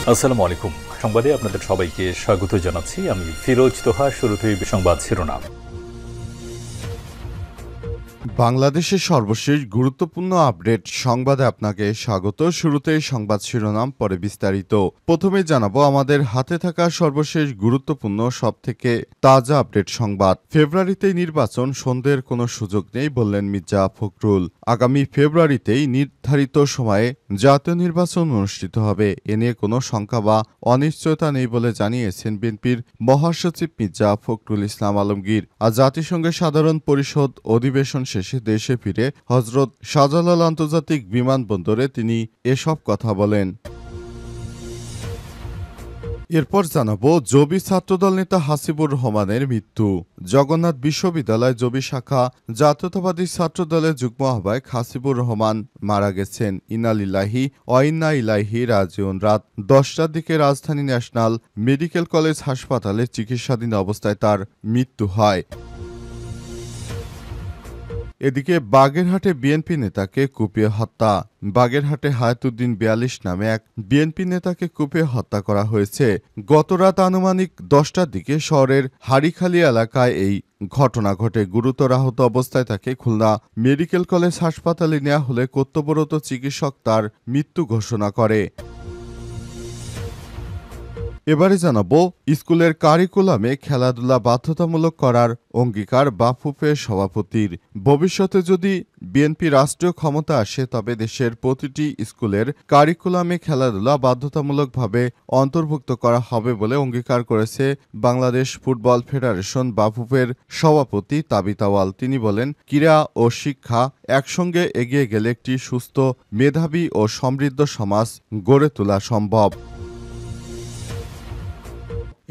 আসসালামু আলাইকুম। সংবাদে আপনাদের সবাইকে স্বাগত জানাচ্ছি। আমি ফিরোজ তোহা। শুরুতেই সংবাদ শিরোনাম। বাংলাদেশের সর্বশেষ গুরুত্বপূর্ণ আপডেট সংবাদে আপনাকে স্বাগত। শুরুতেই সংবাদ শিরোনাম, পরে বিস্তারিত। প্রথমে জানাবো আমাদের হাতে থাকা সর্বশেষ গুরুত্বপূর্ণ সবথেকে তাজা আপডেট সংবাদ। ফেব্রুয়ারিতেই নির্বাচন, সন্দেহের কোনো সুযোগ নেই বললেন মির্জা ফখরুল। আগামী ফেব্রুয়ারিতেই নির্ধারিত সময়ে জাতীয় নির্বাচন অনুষ্ঠিত হবে, এ নিয়ে কোনো শঙ্কা বা অনিশ্চয়তা নেই বলে জানিয়েছেন বিএনপির মহাসচিব মির্জা ফখরুল ইসলাম আলমগীর। আজ জাতিসংঘের সাধারণ পরিষদ অধিবেশন শেষে দেশে ফিরে হজরত শাহজালাল আন্তর্জাতিক বিমানবন্দরে তিনি এসব কথা বলেন। এরপর জানাবো জবি ছাত্রদল নেতা হাসিবুর রহমানের মৃত্যু। জগন্নাথ বিশ্ববিদ্যালয় জবি শাখা জাতীয়তাবাদী ছাত্রদলের যুগ্ম আহ্বায়ক হাসিবুর রহমান মারা গেছেন। ইন্না লিল্লাহি ওয়া ইন্না ইলাইহি রাজিউন। রাত 10টার দিকে রাজধানী ন্যাশনাল মেডিকেল কলেজ হাসপাতালে চিকিৎসাধীন অবস্থায় তার মৃত্যু হয়। এদিকে বাগেরহাটে বিএনপি নেতাকে কুপিয়ে হত্যা। বাগেরহাটে হায়াতুদ্দিন ৪২ নামে এক বিএনপি নেতাকে কুপিয়ে হত্যা করা হয়েছে। গতরাত আনুমানিক 10টার দিকে শহরের হাড়িখালি এলাকায় এই ঘটনা ঘটে। গুরুতর আহত অবস্থায় তাকে খুলনা মেডিকেল কলেজ হাসপাতালে নেওয়া হলে কর্তব্যরত চিকিৎসক তার মৃত্যু ঘোষণা করে। এবারে জানাবো স্কুলের কারিকুলামে খেলাধুলা বাধ্যতামূলক করার অঙ্গীকার বাফুফের সভাপতির। ভবিষ্যতে যদি বিএনপি রাষ্ট্রীয় ক্ষমতা আসে তবে দেশের প্রতিটি স্কুলের কারিকুলামে খেলাধুলা বাধ্যতামূলকভাবে অন্তর্ভুক্ত করা হবে বলে অঙ্গীকার করেছে বাংলাদেশ ফুটবল ফেডারেশন বাফুফের সভাপতি তাবিত আউয়াল। তিনি বলেন, ক্রীড়া ও শিক্ষা একসঙ্গে এগিয়ে গেলে একটি সুস্থ, মেধাবী ও সমৃদ্ধ সমাজ গড়ে তোলা সম্ভব।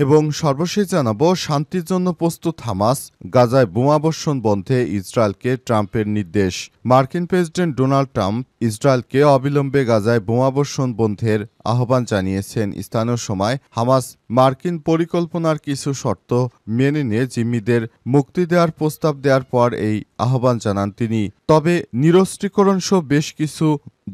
এবং সর্বশেষ জানাবো শান্তির জন্য প্রস্তুত হামাস, গাজায় বোমাবর্ষণ বন্ধে ইসরায়েলকে ট্রাম্পের নির্দেশ। মার্কিন প্রেসিডেন্ট ডোনাল্ড ট্রাম্প ইসরায়েলকে অবিলম্বে গাজায় বোমাবর্ষণ বন্ধের আহ্বান জানিয়েছেন। স্থানীয় সময় হামাস মার্কিন পরিকল্পনার কিছু শর্ত মেনে নিয়ে জিম্মিদের মুক্তি দেওয়ার প্রস্তাব দেওয়ার পর এই আহ্বান জানান তিনি। তবে নিরস্ত্রীকরণ সহ বেশ কিছু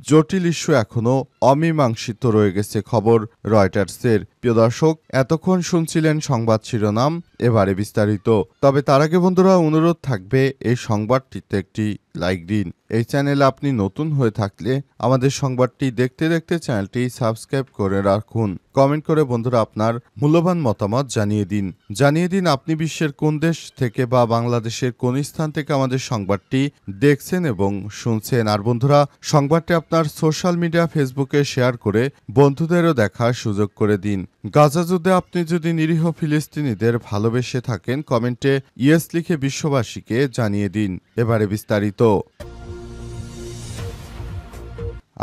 জটিল ইস্যু এখনও অমীমাংসিত রয়ে গেছে। খবর রয়টার্সের। প্রিয় দর্শক, এতক্ষণ শুনছিলেন সংবাদ শিরোনাম, এবারে বিস্তারিত। তবে তার আগে বন্ধুরা অনুরোধ থাকবে এই সংবাদটিতে একটি লাইক দিন। এই চ্যানেলে আপনি নতুন হয়ে থাকলে আমাদের সংবাদটি দেখতে দেখতে চ্যানেলটি সাবস্ক্রাইব করে রাখুন। কমেন্ট করে বন্ধুরা আপনার মূল্যবান মতামত জানিয়ে দিন আপনি বিশ্বের কোন দেশ থেকে বা বাংলাদেশের কোন স্থান থেকে আমাদের সংবাদটি দেখছেন এবং শুনছেন। আর বন্ধুরা, সংবাদটি আপনার সোশ্যাল মিডিয়া ফেসবুকে শেয়ার করে বন্ধুদেরও দেখার সুযোগ করে দিন। গাজা যুদ্ধে আপনি যদি নিরীহ ফিলিস্তিনিদের ভালোবেসে থাকেন কমেন্টে ইয়েস লিখে বিশ্ববাসীকে জানিয়ে দিন। এবারে বিস্তারিত।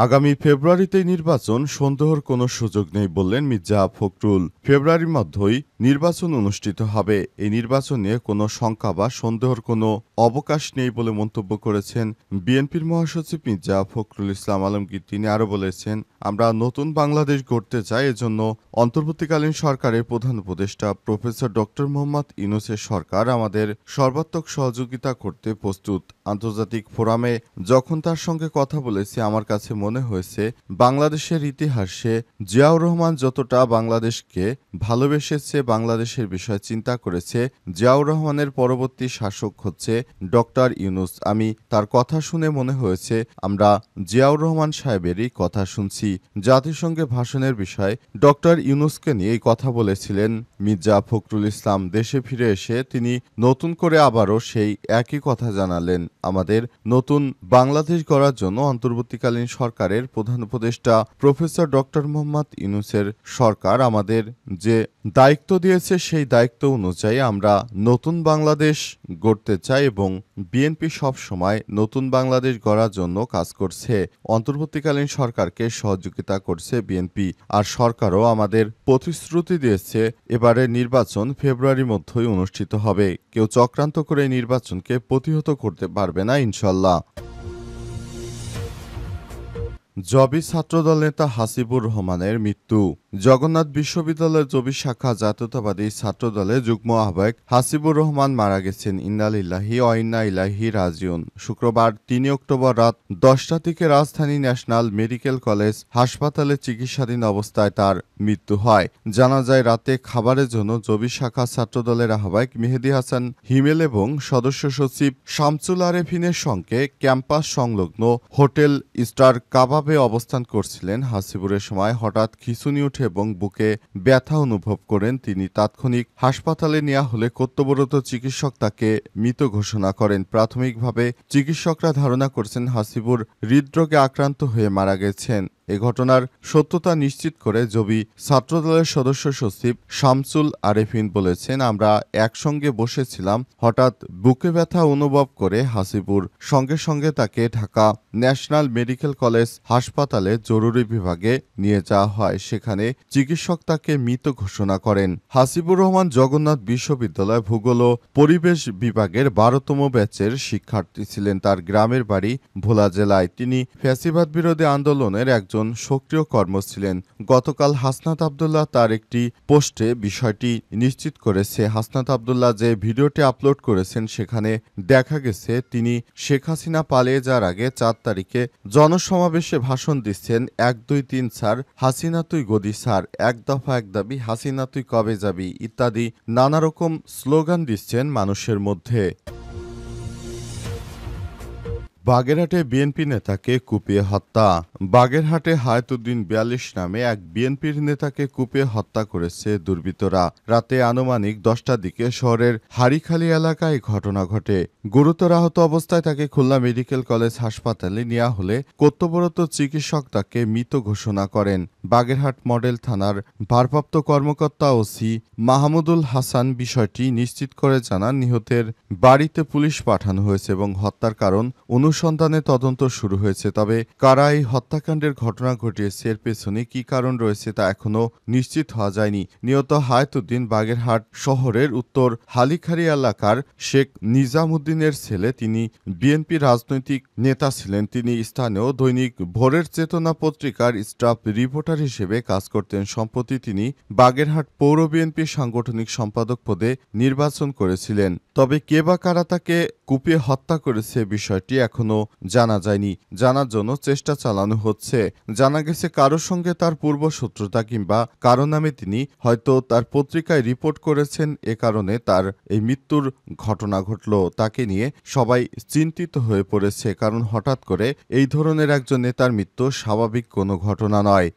আগামী ফেব্রুয়ারিতেই নির্বাচন, সন্দেহের কোনো সুযোগ নেই বললেন মির্জা ফখরুল। ফেব্রুয়ারির মধ্যেই নির্বাচন অনুষ্ঠিত হবে, এই নির্বাচন নিয়ে কোনো শঙ্কা বা সন্দেহের কোনো অবকাশ নেই বলে মন্তব্য করেছেন বিএনপির মহাসচিব মির্জা ফখরুল ইসলাম আলমগীর। তিনি আরও বলেছেন, আমরা নতুন বাংলাদেশ গড়তে চাই, এজন্য অন্তর্বর্তীকালীন সরকারের প্রধান উপদেষ্টা প্রফেসর ডক্টর মোহাম্মদ ইউনূসের সরকার আমাদের সর্বাত্মক সহযোগিতা করতে প্রস্তুত। আন্তর্জাতিক ফোরামে যখন তার সঙ্গে কথা বলেছি আমার কাছে মনে হয়েছে বাংলাদেশের ইতিহাসে জিয়াউর রহমান যতটা বাংলাদেশকে ভালোবেসেছে, বাংলাদেশের বিষয় চিন্তা করেছে, জিয়াউর রহমানের পরবর্তী শাসক হচ্ছে ডক্টর ইউনূস। আমি তার কথা শুনে মনে হয়েছে আমরা জিয়াউর রহমান সাহেবেরই কথা শুনছি। জাতিসংঘে ভাষণের বিষয়ে ডক্টর ইউনূসকে নিয়ে কথা বলেছিলেন মির্জা ফখরুল ইসলাম। দেশে ফিরে এসে তিনি নতুন করে আবারও সেই একই কথা জানালেন, আমাদের নতুন বাংলাদেশ গড়ার জন্য অন্তর্বর্তীকালীন সরকারের প্রধান উপদেষ্টা প্রফেসর ডক্টর মোহাম্মদ ইউনূসের সরকার আমাদের যে দায়িত্ব দিয়েছে সেই দায়িত্ব অনুযায়ী আমরা নতুন বাংলাদেশ গড়তে চাই এবং বিএনপি সব সময় নতুন বাংলাদেশ গড়ার জন্য কাজ করছে। অন্তর্বর্তীকালীন সরকারকে সহযোগিতা করছে বিএনপি, আর সরকারও আমাদের প্রতিশ্রুতি দিয়েছে এবারে নির্বাচন ফেব্রুয়ারির মধ্যেই অনুষ্ঠিত হবে। কেউ চক্রান্ত করে নির্বাচনকে প্রতিহত করতে পারবে না ইনশাল্লাহ। জবি ছাত্রদল নেতা হাসিবুর রহমানের মৃত্যু। জগন্নাথ বিশ্ববিদ্যালয়ের জবি শাখা জাতীয়তাবাদী ছাত্রদলের যুগ্ম আহ্বায়ক হাসিবুর রহমান মারা গেছেন। ইন্না লিল্লাহি ওয়া ইন্না ইলাইহি রাজিউন। শুক্রবার ৩ অক্টোবর রাত ১০টার দিকে রাজধানী ন্যাশনাল মেডিকেল কলেজ হাসপাতালে চিকিৎসাধীন অবস্থায় তার মৃত্যু হয়। জানা যায় রাতে খাবারের জন্য জবি শাখা ছাত্রদলের আহ্বায়ক মেহেদী হাসান হিমেল এবং সদস্য সচিব শামসুল আরেফিনের সঙ্গে ক্যাম্পাস সংলগ্ন হোটেল স্টার কাবাবে অবস্থান করছিলেন। হাসিবুরের সময় হঠাৎ খিঁচুনি ওঠে এবং বুকে ব্যথা অনুভব করেন তিনি। তাৎক্ষণিক হাসপাতালে নেওয়া হলে কর্তব্যরত চিকিৎসক তাকে মৃত ঘোষণা করেন। প্রাথমিকভাবে চিকিৎসকরা ধারণা করছেন হাসিবুর হৃদরোগে আক্রান্ত হয়ে মারা গেছেন। এ ঘটনার সত্যতা নিশ্চিত করে জবি ছাত্রদলের সদস্য সচিব শামসুল আরেফিন বলেছেন, আমরা একসঙ্গে বসেছিলাম। হঠাৎ বুকে ব্যথা অনুভব করে হাসিবুর সঙ্গে সঙ্গে তাকে ঢাকা ন্যাশনাল মেডিকেল কলেজ হাসপাতালে জরুরি বিভাগে নিয়ে যাওয়া হয়। সেখানে চিকিৎসক তাকে মৃত ঘোষণা করেন। হাসিবুর রহমান জগন্নাথ বিশ্ববিদ্যালয় ভূগোল ও পরিবেশ বিভাগের ১২তম ব্যাচের শিক্ষার্থী ছিলেন। তার গ্রামের বাড়ি ভোলা জেলায়। তিনি ফ্যাসিবাদ বিরোধী আন্দোলনের একজন সক্রিয় কর্ম ছিলেন। গতকাল হাসনাত আব্দুল্লাহ তার একটি পোস্টে বিষয়টি নিশ্চিত করেছে। হাসনাত আব্দুল্লাহ যে ভিডিওটি আপলোড করেছেন সেখানে দেখা গেছে তিনি শেখ হাসিনা পালিয়ে যাওয়ার আগে ৪ তারিখে জনসমাবেশে ভাষণ দিচ্ছেন। ১ ২ ৩ স্যার, হাসিনা তুই গদি স্যার, এক দফা এক দাবি, হাসিনা তুই কবে যাবি ইত্যাদি নানা রকম স্লোগান দিচ্ছেন মানুষের মধ্যে। বাগেরহাটে বিএনপি নেতাকে কুপিয়ে হত্যা। বাগেরহাটে হায়াতুদ্দিন ৪২ নামে এক বিএনপির নেতাকে কুপিয়ে হত্যা করেছে দুর্বৃত্তরা। রাতে আনুমানিক ১০টার দিকে শহরের হাড়িখালি এলাকায় ঘটনা ঘটে। গুরুতর আহত অবস্থায় তাকে খুলনা মেডিকেল কলেজ হাসপাতালে নেওয়া হলে কর্তব্যরত চিকিৎসক তাকে মৃত ঘোষণা করেন। বাগেরহাট মডেল থানার ভারপ্রাপ্ত কর্মকর্তা ওসি মাহমুদুল হাসান বিষয়টি নিশ্চিত করে জানান, নিহতের বাড়িতে পুলিশ পাঠানো হয়েছে এবং হত্যার কারণ অনুসন্ধানে তদন্ত শুরু হয়েছে। তবে কারা এই হত্যাকাণ্ডের ঘটনা ঘটিয়েছে, এর পেছনে কি কারণ রয়েছে তা এখনও নিশ্চিত হওয়া যায়নি। নিহত হায়াতুদ্দিন বাগেরহাট শহরের উত্তর হালিখারি এলাকার শেখ নিজামুদ্দিনের ছেলে। তিনি বিএনপি রাজনৈতিক নেতা ছিলেন। তিনি স্থানীয় দৈনিক ভোরের চেতনা পত্রিকার স্টাফ রিপোর্টার হিসেবে কাজ করতেন। সম্প্রতি তিনি বাগেরহাট পৌর বিএনপির সাংগঠনিক সম্পাদক পদে নির্বাচন করেছিলেন। তবে কে বা কারা তাকে কুপিয়ে হত্যা করেছে বিষয়টি এখনও জানা যায়নি। জানার জন্য চেষ্টা চালানো হচ্ছে। জানা গেছে কারোর সঙ্গে তার পূর্ব শত্রুতা কিংবা কারো নামে তিনি হয়তো তার পত্রিকায় রিপোর্ট করেছেন। এ কারণে তার এই মৃত্যুর ঘটনা ঘটল। তাকে নিয়ে সবাই চিন্তিত হয়ে পড়েছে, কারণ হঠাৎ করে এই ধরনের একজন নেতার মৃত্যু স্বাভাবিক কোনো ঘটনা নয়।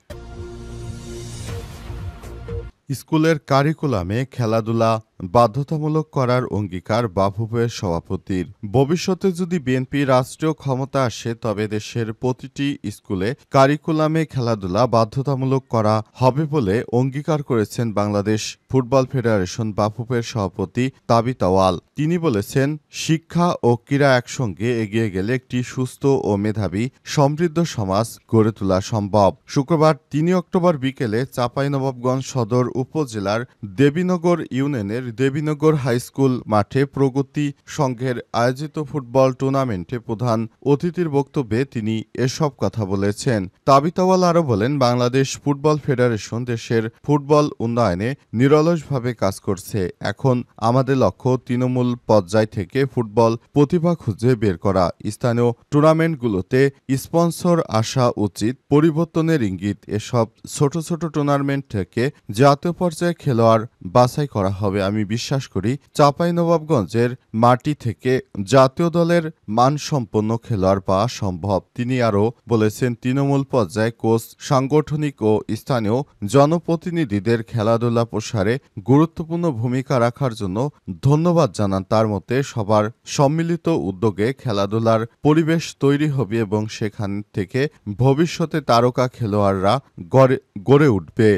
স্কুলের কারিকুলামে খেলাধুলা বাধ্যতামূলক করার অঙ্গীকার বাফুফের সভাপতির। ভবিষ্যতে যদি বিএনপি রাষ্ট্রীয় ক্ষমতা আসে তবে দেশের প্রতিটি স্কুলে কারিকুলামে খেলাধুলা বাধ্যতামূলক করা হবে বলে অঙ্গীকার করেছেন বাংলাদেশ ফুটবল ফেডারেশন বাফুফের সভাপতি তাবিত আওয়াল। তিনি বলেছেন, শিক্ষা ও ক্রীড়া একসঙ্গে এগিয়ে গেলে একটি সুস্থ ও মেধাবী সমৃদ্ধ সমাজ গড়ে তোলা সম্ভব। শুক্রবার ৩ অক্টোবর বিকেলে চাঁপাইনবাবগঞ্জ সদর উপজেলার দেবীনগর ইউনিয়নের দেবীনগর হাইস্কুল মাঠে প্রগতি সংঘের আয়োজিত ফুটবল টুর্নামেন্টে প্রধান অতিথির বক্তব্যে তিনি এসব কথা বলেছেন। তাবিত আওয়াল আরও বলেন, বাংলাদেশ ফুটবল ফেডারেশন দেশের ফুটবল উন্নয়নে নিরলসভাবে কাজ করছে। এখন আমাদের লক্ষ্য তৃণমূল পর্যায় থেকে ফুটবল প্রতিভা খুঁজে বের করা। স্থানীয় টুর্নামেন্টগুলোতে স্পন্সর আসা উচিত, পরিবর্তনের ইঙ্গিত। এসব ছোট ছোট টুর্নামেন্ট থেকে জাতীয় পর্যায়ে খেলোয়াড় বাছাই করা হবে। আমি বিশ্বাস করি চাঁপাইনবাবগঞ্জের মাটি থেকে জাতীয় দলের মানসম্পন্ন খেলোয়াড় পাওয়া সম্ভব। তিনি আরও বলেছেন, তৃণমূল পর্যায়ে কোচ, সাংগঠনিক ও স্থানীয় জনপ্রতিনিধিদের খেলাধুলা প্রসারে গুরুত্বপূর্ণ ভূমিকা রাখার জন্য ধন্যবাদ জানান। তার মতে সবার সম্মিলিত উদ্যোগে খেলাধুলার পরিবেশ তৈরি হবে এবং সেখান থেকে ভবিষ্যতে তারকা খেলোয়াড়রা গড়ে উঠবে।